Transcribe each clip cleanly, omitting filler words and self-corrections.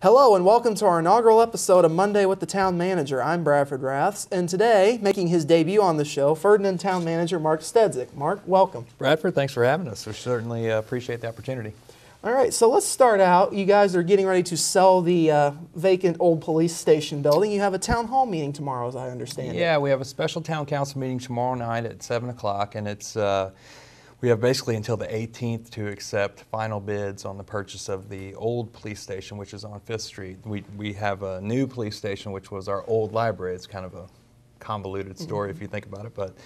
Hello and welcome to our inaugural episode of Monday with the Town Manager. I'm Bradford Raths, and today, making his debut on the show, Ferdinand Town Manager Marc Steczyck. Marc, welcome. Bradford, thanks for having us. We certainly appreciate the opportunity. All right, so let's start out. You guys are getting ready to sell the vacant old police station building. You have a town hall meeting tomorrow, as I understand it. Yeah, we have a special town council meeting tomorrow night at 7 o'clock, and it's we have basically until the 18th to accept final bids on the purchase of the old police station, which is on 5th Street. We have a new police station, which was our old library. It's kind of a convoluted story if you think about it, but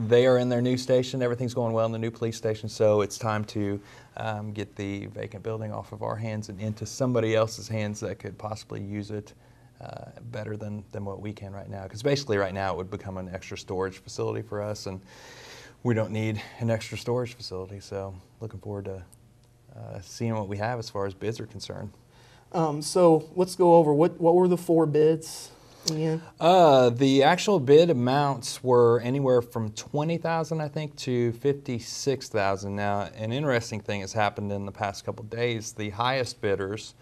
they are in their new station. Everything's going well in the new police station, so it's time to get the vacant building off of our hands and into somebody else's hands that could possibly use it better than what we can right now. Because basically right now it would become an extra storage facility for us, and we don't need an extra storage facility, so looking forward to seeing what we have as far as bids are concerned. So let's go over what were the four bids again? The actual bid amounts were anywhere from $20,000, I think, to $56,000. Now, an interesting thing has happened in the past couple of days. The highest bidders,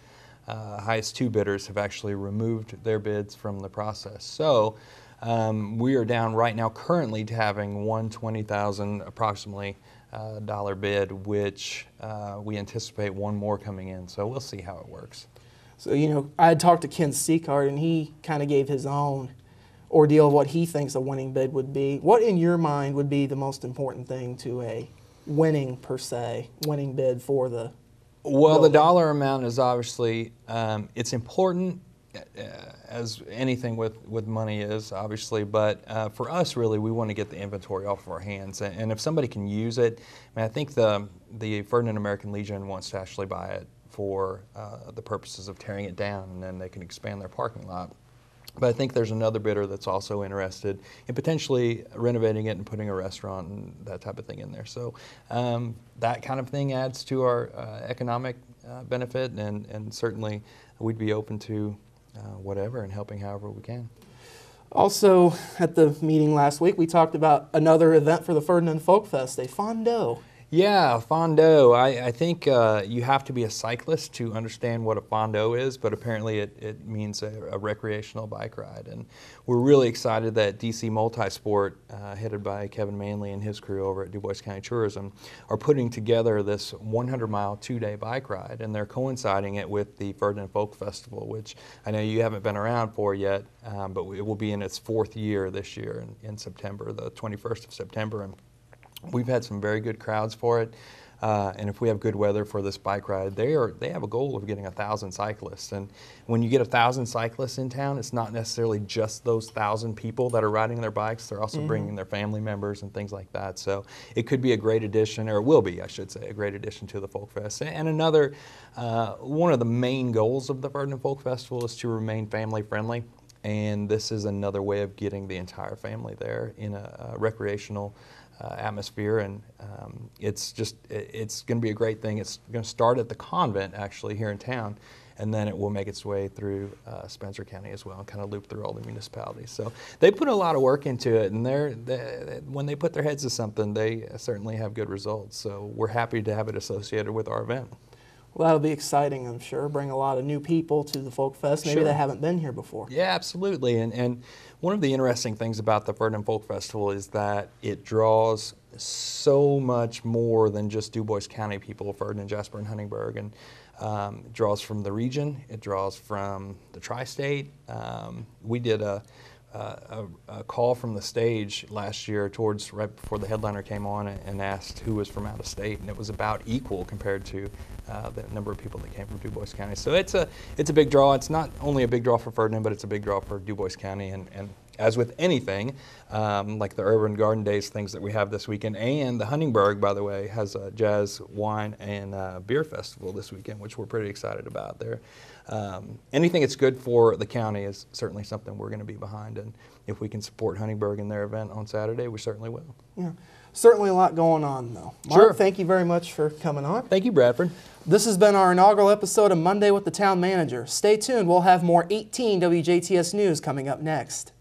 highest two bidders, have actually removed their bids from the process. So we are down right now currently to having one $20,000 approximately dollar bid, which we anticipate one more coming in. So we'll see how it works. So, you know, I had talked to Ken Seacard, and he kind of gave his own ordeal of what he thinks a winning bid would be. What, in your mind, would be the most important thing to a winning, per se, winning bid for the Well, building? the dollar amount is obviously, it's important, as anything with money is, obviously, but for us, really, we want to get the inventory off of our hands. And if somebody can use it, I mean, I think the Ferdinand American Legion wants to actually buy it for the purposes of tearing it down, and then they can expand their parking lot. But I think there's another bidder that's also interested in potentially renovating it and putting a restaurant and that type of thing in there. So that kind of thing adds to our economic benefit, and certainly we'd be open to whatever and helping however we can. Also, at the meeting last week, we talked about another event for the Ferdinand Folk Fest, a Fondo. Yeah, Fondo. I think you have to be a cyclist to understand what a Fondo is, but apparently it means a recreational bike ride. And we're really excited that DC Multisport, headed by Kevin Manley and his crew over at Du Bois County Tourism, are putting together this 100-mile, 2-day bike ride, and they're coinciding it with the Ferdinand Folk Festival, which I know you haven't been around for yet, but it will be in its 4th year this year in September, the 21st of September. And we've had some very good crowds for it, and if we have good weather for this bike ride, they have a goal of getting 1,000 cyclists. And when you get 1,000 cyclists in town, it's not necessarily just those 1,000 people that are riding their bikes. They're also bringing their family members and things like that. So it could be a great addition, or it will be, I should say, a great addition to the Folk Fest. And another, one of the main goals of the Ferdinand Folk Festival is to remain family friendly. And this is another way of getting the entire family there in a recreational atmosphere, and it's going to be a great thing. It's going to start at the convent actually here in town, and then it will make its way through Spencer County as well and kind of loop through all the municipalities. So they put a lot of work into it, and when they put their heads to something, they certainly have good results. So we're happy to have it associated with our event. Well, that'll be exciting, I'm sure. Bring a lot of new people to the Folk Fest, maybe that haven't been here before. Yeah, absolutely. And one of the interesting things about the Ferdinand Folk Festival is that it draws so much more than just Du Bois County people, Ferdinand, Jasper, and Huntingburg. And it draws from the region. It draws from the tri-state. We did a call from the stage last year right before the headliner came on and asked who was from out of state, and it was about equal compared to the number of people that came from Du Bois County. So it's a big draw. It's not only a big draw for Ferdinand, but it's a big draw for Du Bois County. And as with anything, like the Urban Garden Days things that we have this weekend, and the Huntingburg, by the way, has a jazz, wine, and beer festival this weekend, which we're pretty excited about. Anything that's good for the county is certainly something we're going to be behind, and if we can support Huntingburg in their event on Saturday, we certainly will. Yeah, certainly a lot going on, though. Marc, thank you very much for coming on. Thank you, Bradford. This has been our inaugural episode of Monday with the Town Manager. Stay tuned. We'll have more 18 WJTS news coming up next.